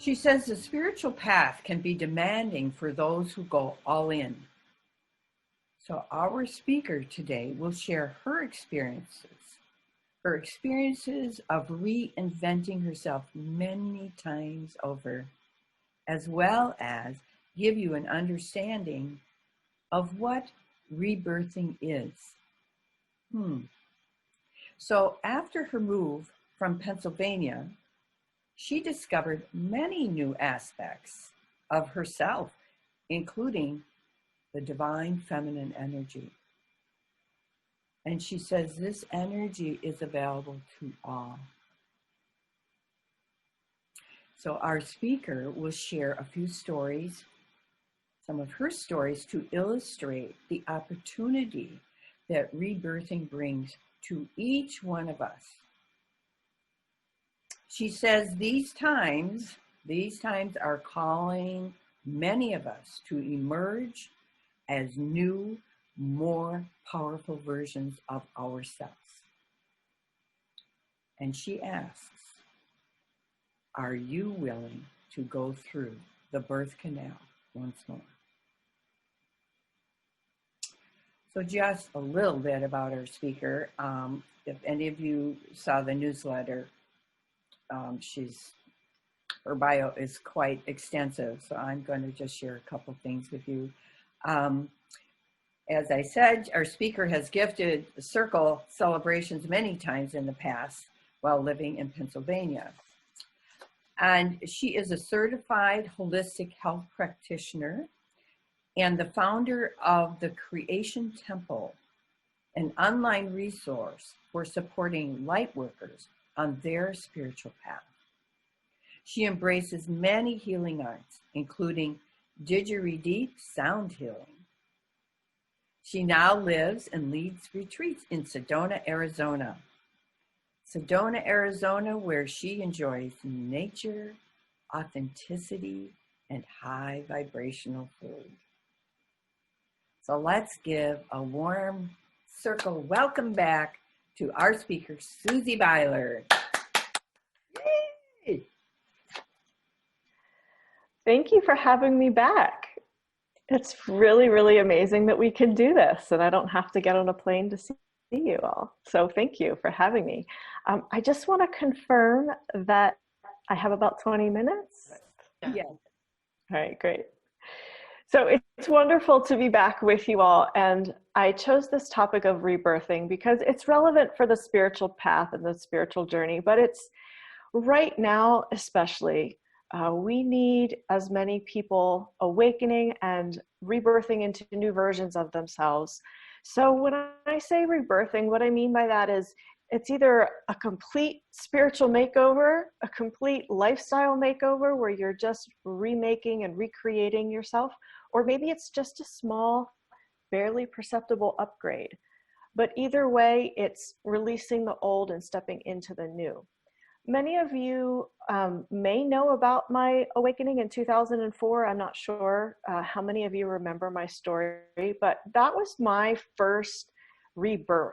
She says the spiritual path can be demanding for those who go all in. So our speaker today will share her experiences of reinventing herself many times over, as well as give you an understanding of what rebirthing is. So after her move from Pennsylvania, she discovered many new aspects of herself, including the divine feminine energy. And she says this energy is available to all. So our speaker will share a few stories, some of her stories, to illustrate the opportunity that rebirthing brings to each one of us. She says these times are calling many of us to emerge as new, more powerful versions of ourselves. And she asks, are you willing to go through the birth canal once more? So just a little bit about our speaker. If any of you saw the newsletter, her bio is quite extensive, so I'm going to just share a couple things with you. As I said, our speaker has gifted circle celebrations many times in the past while living in Pennsylvania. And she is a certified holistic health practitioner and the founder of the Creation Temple, an online resource for supporting Lightworkers on their spiritual path. She embraces many healing arts, including DidgeriDeep Sound Healing. She now lives and leads retreats in Sedona, Arizona. Sedona, Arizona, where she enjoys nature, authenticity, and high vibrational food. So let's give a warm circle welcome back to our speaker, Susie Beiler. Yay! Thank you for having me back. It's really, really amazing that we can do this and I don't have to get on a plane to see you all. So thank you for having me. I just want to confirm that I have about 20 minutes. Yeah. All right, great. So it's wonderful to be back with you all. And I chose this topic of rebirthing because it's relevant for the spiritual path and the spiritual journey, but it's right now, especially, we need as many people awakening and rebirthing into new versions of themselves. So when I say rebirthing, what I mean by that is it's either a complete spiritual makeover, a complete lifestyle makeover where you're just remaking and recreating yourself, or maybe it's just a small, barely perceptible upgrade. But either way, it's releasing the old and stepping into the new. Many of you may know about my awakening in 2004. I'm not sure how many of you remember my story, but that was my first rebirth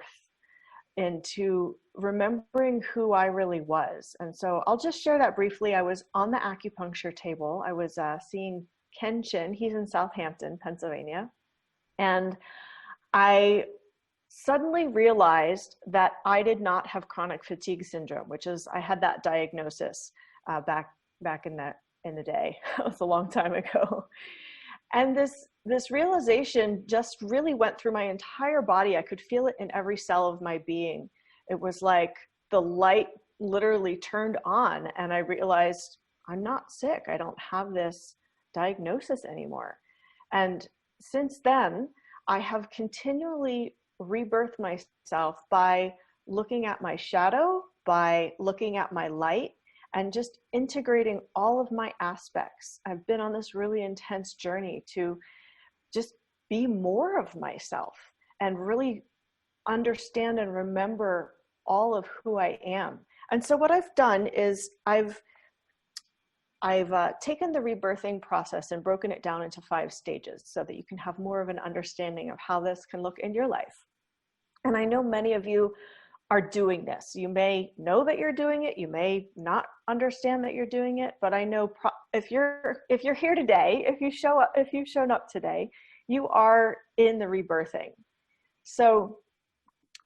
into remembering who I really was. And so I'll just share that briefly. I was on the acupuncture table. I was seeing Ken Chin. He's in Southampton, Pennsylvania. And I suddenly realized that I did not have chronic fatigue syndrome, which is, I had that diagnosis back in the day. That was a long time ago. And this realization just really went through my entire body. I could feel it in every cell of my being. It was like the light literally turned on and I realized I'm not sick. I don't have this diagnosis anymore. And since then, I have continually rebirthed myself by looking at my shadow, by looking at my light, and just integrating all of my aspects. I've been on this really intense journey to just be more of myself and really understand and remember all of who I am. And so what I've done is I've taken the rebirthing process and broken it down into 5 stages so that you can have more of an understanding of how this can look in your life. And I know many of you are doing this. You may know that you're doing it. You may not understand that you're doing it, but I know if you're here today, if you've shown up today, you are in the rebirthing. So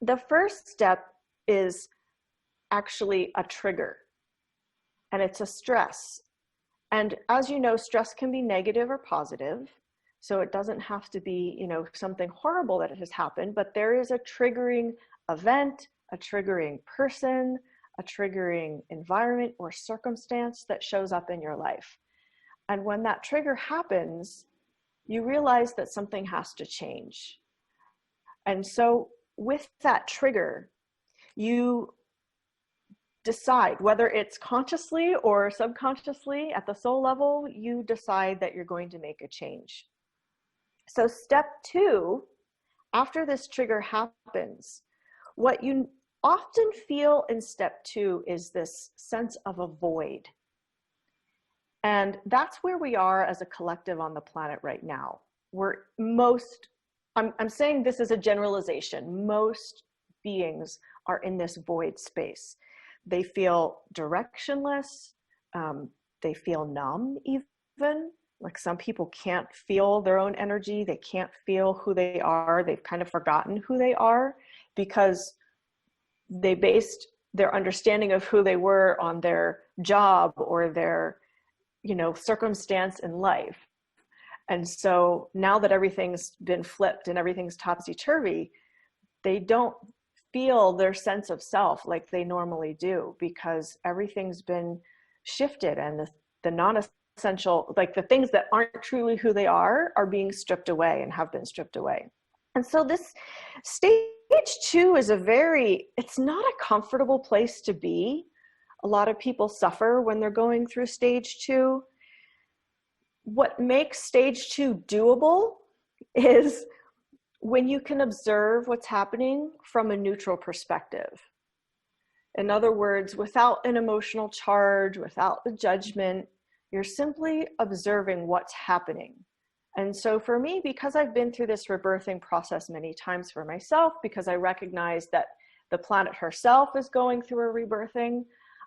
the first step is actually a trigger, and it's a stress. And as you know, stress can be negative or positive. So it doesn't have to be, you know, something horrible that has happened, but there is a triggering event, a triggering person, a triggering environment or circumstance that shows up in your life. And when that trigger happens, you realize that something has to change. And so with that trigger, you decide, whether it's consciously or subconsciously at the soul level, you decide that you're going to make a change. So step 2, after this trigger happens, what you often feel in step 2 is this sense of a void. And that's where we are as a collective on the planet right now. I'm saying this is a generalization. Most beings are in this void space. They feel directionless. They feel numb even. Like some people can't feel their own energy. They can't feel who they are. They've kind of forgotten who they are because they based their understanding of who they were on their job or their, you know, circumstance in life. And so now that everything's been flipped and everything's topsy-turvy, they don't feel their sense of self like they normally do because everything's been shifted, and the non-essential, like the things that aren't truly who they are being stripped away and have been stripped away. And so this stage 2 is it's not a comfortable place to be. A lot of people suffer when they're going through stage 2. What makes stage 2 doable is when you can observe what's happening from a neutral perspective. In other words, without an emotional charge, without a judgment, you're simply observing what's happening. And so for me, because I've been through this rebirthing process many times for myself, because I recognize that the planet herself is going through a rebirthing,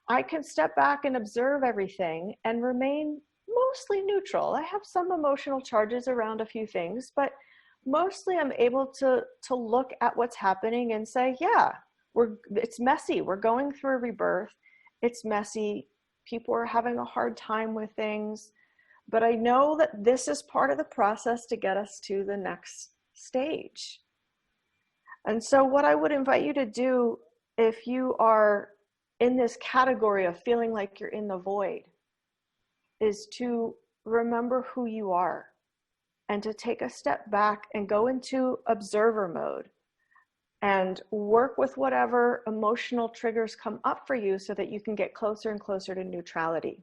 I can step back and observe everything and remain mostly neutral. I have some emotional charges around a few things, but mostly I'm able to look at what's happening and say, yeah, it's messy. We're going through a rebirth. It's messy. People are having a hard time with things, but I know that this is part of the process to get us to the next stage. And so what I would invite you to do if you are in this category of feeling like you're in the void is to remember who you are and to take a step back and go into observer mode and work with whatever emotional triggers come up for you so that you can get closer and closer to neutrality.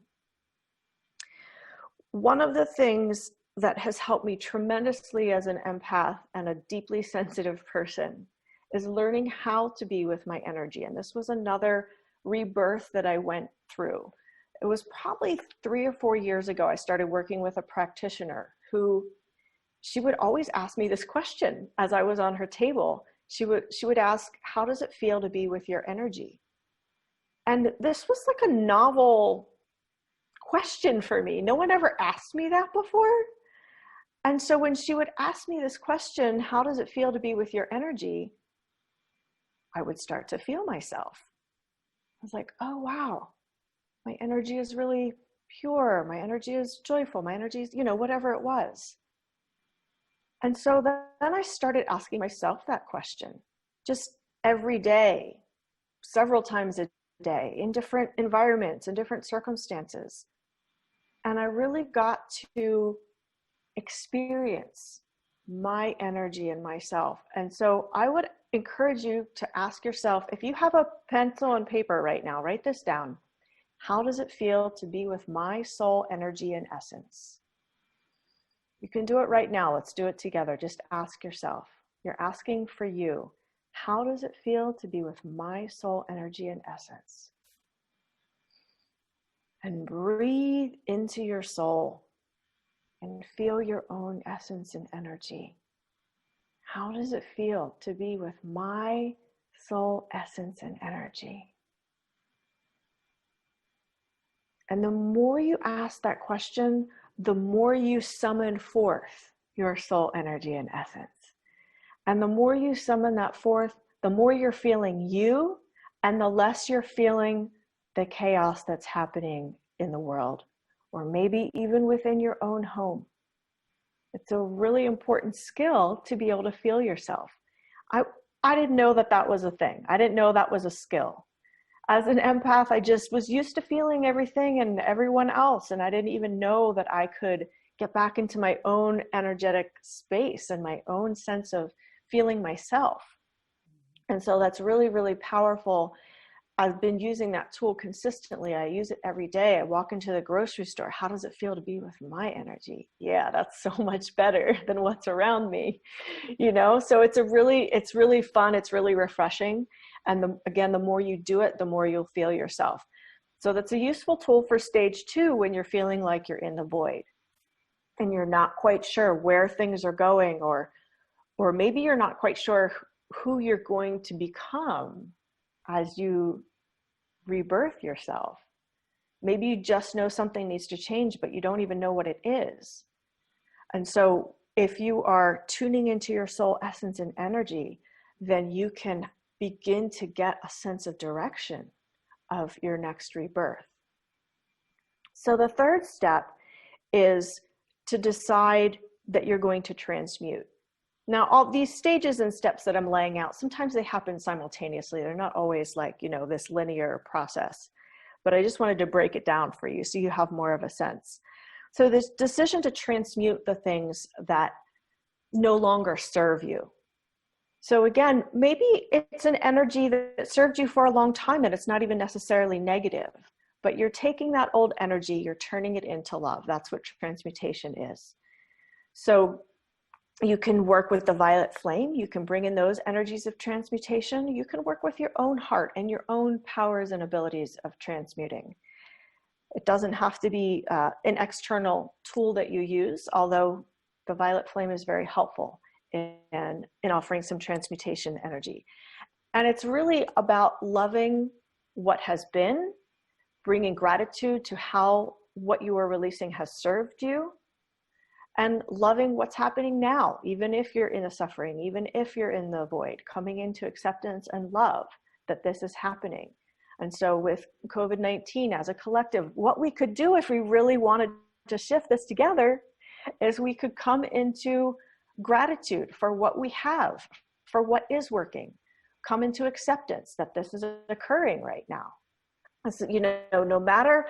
One of the things that has helped me tremendously as an empath and a deeply sensitive person is learning how to be with my energy. And this was another rebirth that I went through. It was probably 3 or 4 years ago, I started working with a practitioner who, she would always ask me this question as I was on her table. She would ask, how does it feel to be with your energy? And this was like a novel question for me. No one ever asked me that before. And so when she would ask me this question, how does it feel to be with your energy? I would start to feel myself. I was like, oh, wow, my energy is really pure. My energy is joyful. My energy is, whatever it was. And so then I started asking myself that question just every day, several times a day, in different environments, in different circumstances. And I really got to experience my energy and myself. And so I would encourage you to ask yourself, if you have a pencil and paper right now, write this down. How does it feel to be with my soul energy and essence? You can do it right now. Let's do it together. Just ask yourself. You're asking for you. How does it feel to be with my soul energy and essence? And breathe into your soul and feel your own essence and energy. How does it feel to be with my soul essence and energy? And the more you ask that question, the more you summon forth your soul energy and essence. And the more you summon that forth, the more you're feeling you, and the less you're feeling the chaos that's happening in the world, or maybe even within your own home. It's a really important skill to be able to feel yourself. I didn't know that that was a thing. I didn't know that was a skill. As an empath, I just was used to feeling everything and everyone else, and I didn't even know that I could get back into my own energetic space and my own sense of feeling myself. And so that's really, really powerful. I've been using that tool consistently. I use it every day. I walk into the grocery store. How does it feel to be with my energy? Yeah, that's so much better than what's around me, you know? So it's really fun. It's really refreshing. And again, the more you do it, the more you'll feel yourself. So that's a useful tool for stage 2 when you're feeling like you're in the void and you're not quite sure where things are going, or maybe you're not quite sure who you're going to become as you rebirth yourself. Maybe you just know something needs to change, but you don't even know what it is. And so if you are tuning into your soul essence and energy, then you can begin to get a sense of direction of your next rebirth. So the third step is to decide that you're going to transmute. Now, all these stages and steps that I'm laying out, sometimes they happen simultaneously. They're not always like, you know, this linear process, but I just wanted to break it down for you so you have more of a sense. So this decision to transmute the things that no longer serve you. So again, maybe it's an energy that served you for a long time and it's not even necessarily negative, but you're taking that old energy, you're turning it into love. That's what transmutation is. So you can work with the violet flame. You can bring in those energies of transmutation. You can work with your own heart and your own powers and abilities of transmuting. It doesn't have to be an external tool that you use, although the violet flame is very helpful in offering some transmutation energy. And it's really about loving what has been, bringing gratitude to how what you are releasing has served you, and loving what's happening now, even if you're in the suffering, even if you're in the void, coming into acceptance and love that this is happening. And so with COVID-19 as a collective, what we could do if we really wanted to shift this together is we could come into gratitude for what we have, for what is working, come into acceptance that this is occurring right now. So, you know, no matter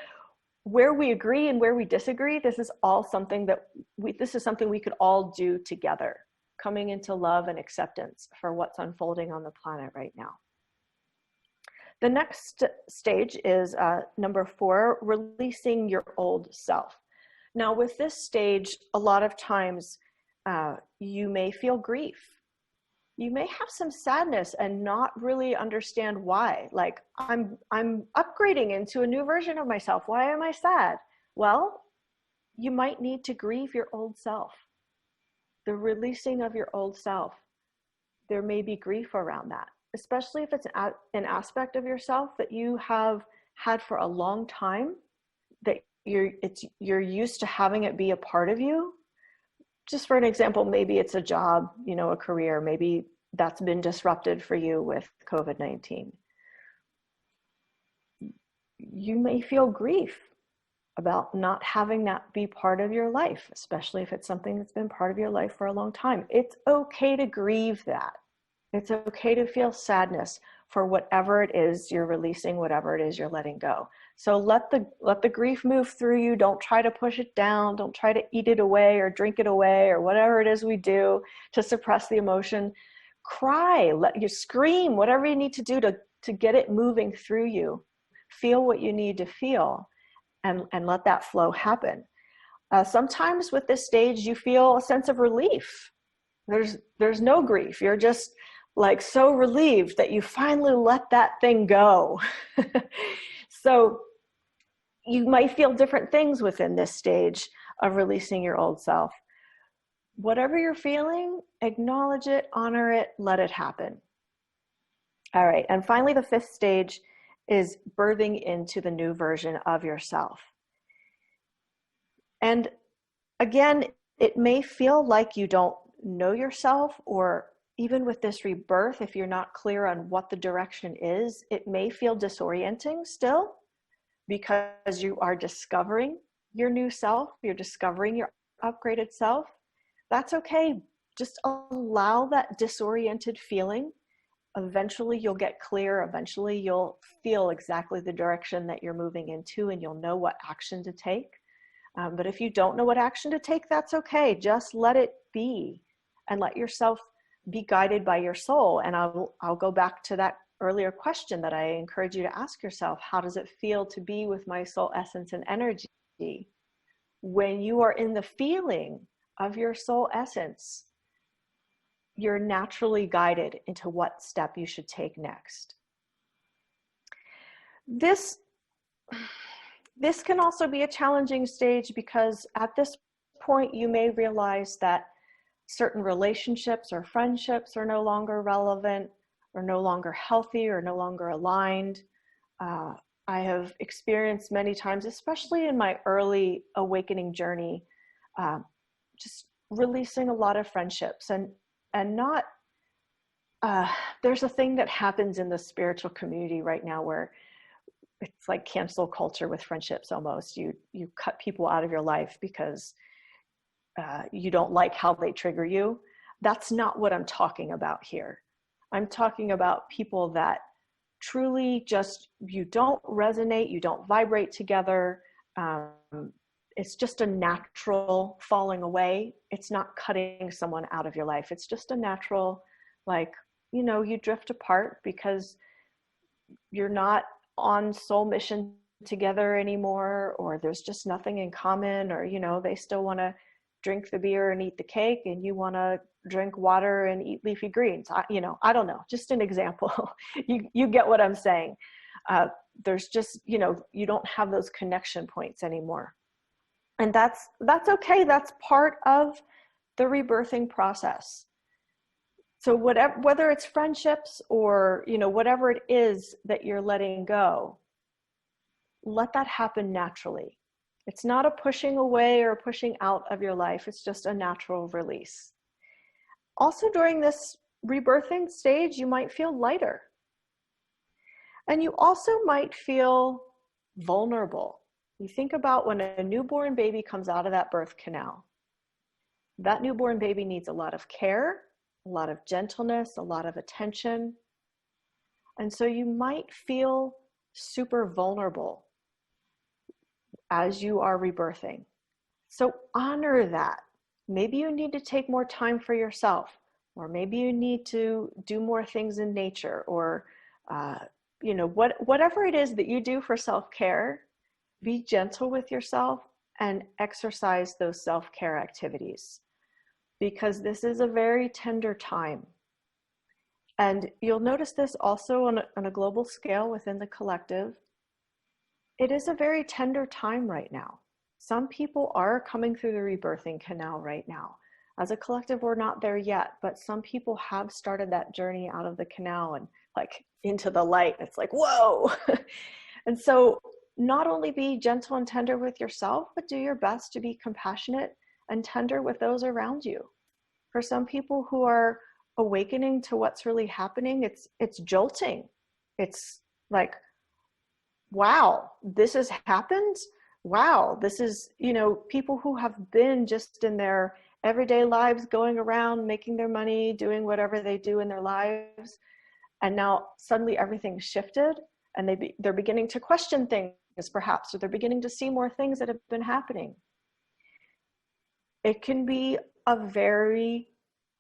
where we agree and where we disagree, this is all something that this is something we could all do together, coming into love and acceptance for what's unfolding on the planet right now. The next stage is number 4, releasing your old self. Now with this stage, a lot of times you may feel grief. You may have some sadness and not really understand why. Like, I'm upgrading into a new version of myself. Why am I sad? Well, you might need to grieve your old self. The releasing of your old self. There may be grief around that, especially if it's an aspect of yourself that you have had for a long time, that you're used to having it be a part of you. Just for an example, maybe it's a job, you know, a career, maybe that's been disrupted for you with COVID-19. You may feel grief about not having that be part of your life, especially if it's something that's been part of your life for a long time. It's okay to grieve that. It's okay to feel sadness for whatever it is you're releasing, whatever it is you're letting go. So let the grief move through you. Don't try to push it down. Don't try to eat it away or drink it away or whatever it is we do to suppress the emotion. Cry, let you scream, whatever you need to do to get it moving through you. Feel what you need to feel and let that flow happen. Sometimes with this stage, you feel a sense of relief. There's no grief. You're just like so relieved that you finally let that thing go. So you might feel different things within this stage of releasing your old self. Whatever you're feeling, acknowledge it, honor it, let it happen. All right, and finally the 5th stage is birthing into the new version of yourself. And again, it may feel like you don't know yourself, or even with this rebirth, if you're not clear on what the direction is, it may feel disorienting still, because you are discovering your new self, you're discovering your upgraded self. That's okay. Just allow that disoriented feeling. Eventually you'll get clear. Eventually you'll feel exactly the direction that you're moving into, and you'll know what action to take. But if you don't know what action to take, that's okay. Just let it be and let yourself be guided by your soul. And I'll go back to that earlier question that I encourage you to ask yourself. How does it feel to be with my soul essence and energy? When you are in the feeling of your soul essence, you're naturally guided into what step you should take next. This can also be a challenging stage, because at this point you may realize that certain relationships or friendships are no longer relevant, or no longer healthy, or no longer aligned. I have experienced many times, especially in my early awakening journey, just releasing a lot of friendships and not, there's a thing that happens in the spiritual community right now where it's like cancel culture with friendships almost. You cut people out of your life because you don't like how they trigger you. That's not what I'm talking about here. I'm talking about people that truly just, you don't resonate, you don't vibrate together. It's just a natural falling away. It's not cutting someone out of your life. It's just a natural, like, you know, you drift apart because you're not on soul mission together anymore, or there's just nothing in common, or, you know, they still want to drink the beer and eat the cake, and you want to drink water and eat leafy greens. I don't know, just an example. you get what I'm saying. There's just, you know, you don't have those connection points anymore. And that's okay. That's part of the rebirthing process. So whether it's friendships or, you know, whatever it is that you're letting go, let that happen naturally. It's not a pushing away or pushing out of your life. It's just a natural release. Also, during this rebirthing stage, you might feel lighter. And you also might feel vulnerable. You think about when a newborn baby comes out of that birth canal. That newborn baby needs a lot of care, a lot of gentleness, a lot of attention. And so you might feel super vulnerable as you are rebirthing. So honor that. Maybe you need to take more time for yourself, or maybe you need to do more things in nature, or you know, whatever it is that you do for self-care, be gentle with yourself and exercise those self-care activities, because this is a very tender time. And you'll notice this also on a global scale within the collective. It is a very tender time right now. Some people are coming through the rebirthing canal right now. As a collective, we're not there yet, but some people have started that journey out of the canal and like into the light. It's like, whoa. And so not only be gentle and tender with yourself, but do your best to be compassionate and tender with those around you. For some people who are awakening to what's really happening, it's jolting. It's like, wow, this has happened. Wow, this is, you know, people who have been just in their everyday lives, going around, making their money, doing whatever they do in their lives. And now suddenly everything's shifted, and they're beginning to question things perhaps, or they're beginning to see more things that have been happening. It can be a very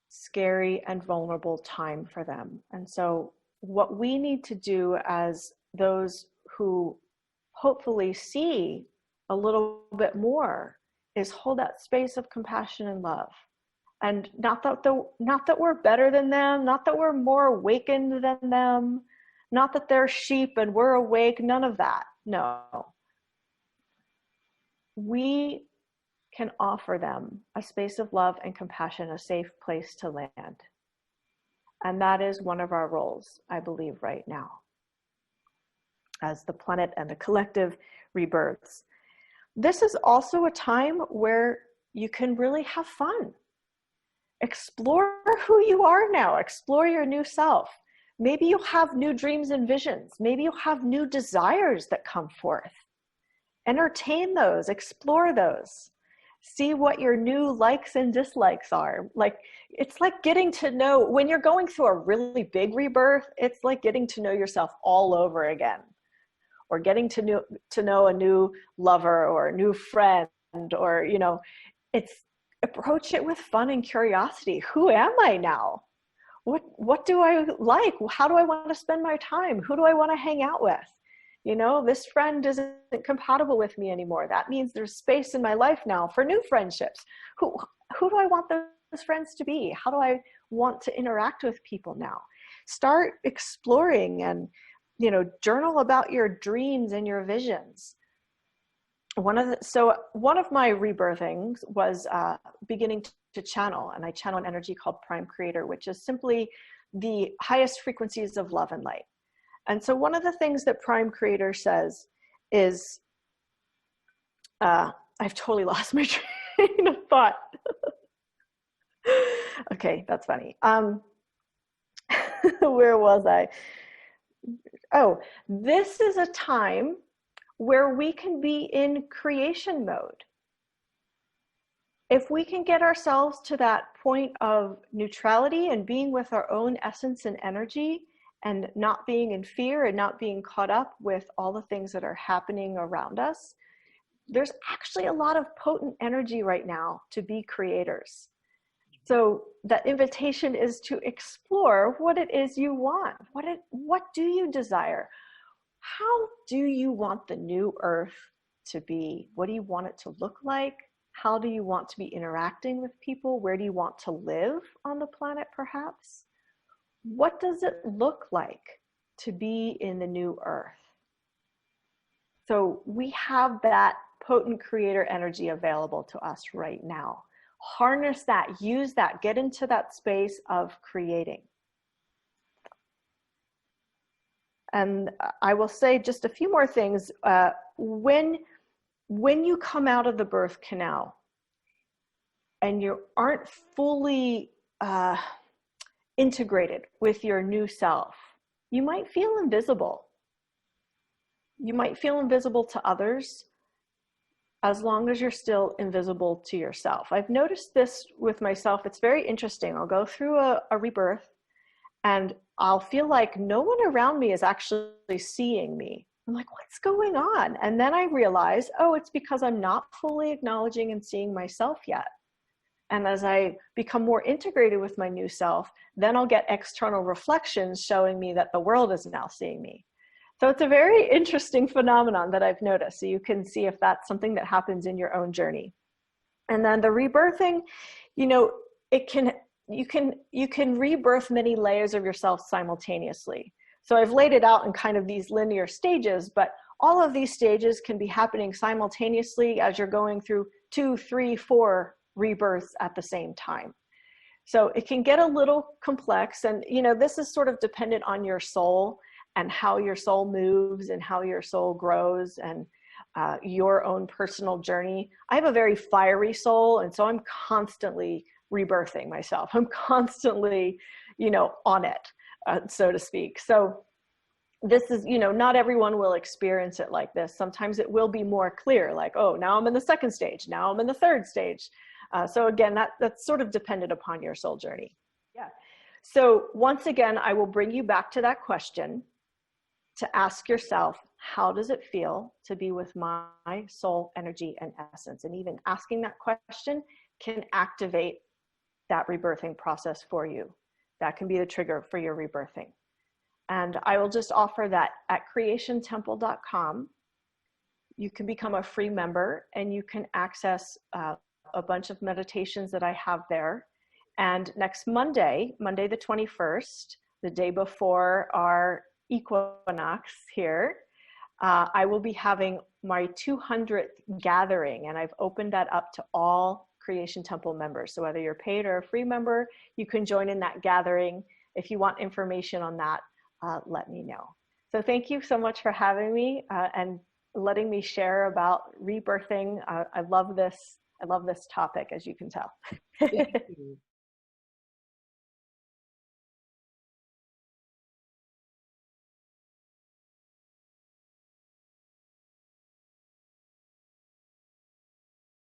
scary and vulnerable time for them. And so what we need to do as those who hopefully see a little bit more is hold that space of compassion and love. And not that we're better than them, not that we're more awakened than them, not that they're sheep and we're awake, none of that. No. We can offer them a space of love and compassion, a safe place to land. And that is one of our roles, I believe, right now. as the planet and the collective rebirths. This is also a time where you can really have fun. Explore who you are now. Explore your new self. Maybe you'll have new dreams and visions. Maybe you'll have new desires that come forth. Entertain those, explore those. See what your new likes and dislikes are. Like, it's like getting to know, when you're going through a really big rebirth, it's like getting to know yourself all over again. Or getting to know a new lover or a new friend, or, you know, it's, approach it with fun and curiosity. Who am I now? What do I like? How do I want to spend my time? Who do I want to hang out with? You know, this friend isn't compatible with me anymore. That means there's space in my life now for new friendships. Who do I want those friends to be? How do I want to interact with people now? Start exploring and, you know, journal about your dreams and your visions. One of my rebirthings was beginning to channel, and I channel an energy called Prime Creator, which is simply the highest frequencies of love and light. And so one of the things that Prime Creator says is, I've totally lost my train of thought. Okay, that's funny. Where was I? Oh, this is a time where we can be in creation mode. If we can get ourselves to that point of neutrality and being with our own essence and energy, and not being in fear and not being caught up with all the things that are happening around us, there's actually a lot of potent energy right now to be creators. So that invitation is to explore what it is you want. What do you desire? How do you want the new earth to be? What do you want it to look like? How do you want to be interacting with people? Where do you want to live on the planet, perhaps? What does it look like to be in the new earth? So we have that potent creator energy available to us right now. Harness that, use that, get into that space of creating. And I will say just a few more things. When you come out of the birth canal and you aren't fully integrated with your new self, you might feel invisible. You might feel invisible to others as long as you're still invisible to yourself. I've noticed this with myself. It's very interesting. I'll go through a rebirth and I'll feel like no one around me is actually seeing me. I'm like, what's going on? And then I realize, oh, it's because I'm not fully acknowledging and seeing myself yet. And as I become more integrated with my new self, then I'll get external reflections showing me that the world is now seeing me. So it's a very interesting phenomenon that I've noticed. So you can see if that's something that happens in your own journey. And then the rebirthing, you know, you can rebirth many layers of yourself simultaneously. So I've laid it out in kind of these linear stages, but all of these stages can be happening simultaneously as you're going through 2, 3, 4 rebirths at the same time. So it can get a little complex, and you know, this is sort of dependent on your soul and how your soul moves and how your soul grows and your own personal journey. I have a very fiery soul, and so I'm constantly rebirthing myself. I'm constantly, you know, on it, so to speak. So this is, you know, not everyone will experience it like this. Sometimes it will be more clear, like, oh, now I'm in the second stage, now I'm in the third stage. So again, that's sort of dependent upon your soul journey. Yeah. So once again, I will bring you back to that question to ask yourself, how does it feel to be with my soul, energy, and essence? And even asking that question can activate that rebirthing process for you. That can be the trigger for your rebirthing. And I will just offer that at creationtemple.com. You can become a free member and you can access a bunch of meditations that I have there. And next Monday, Monday the 21st, the day before our equinox here, I will be having my 200th gathering, and I've opened that up to all Creation Temple members. So whether you're paid or a free member, you can join in that gathering. If you want information on that, let me know. So thank you so much for having me and letting me share about rebirthing. I love this topic, as you can tell. Thank you.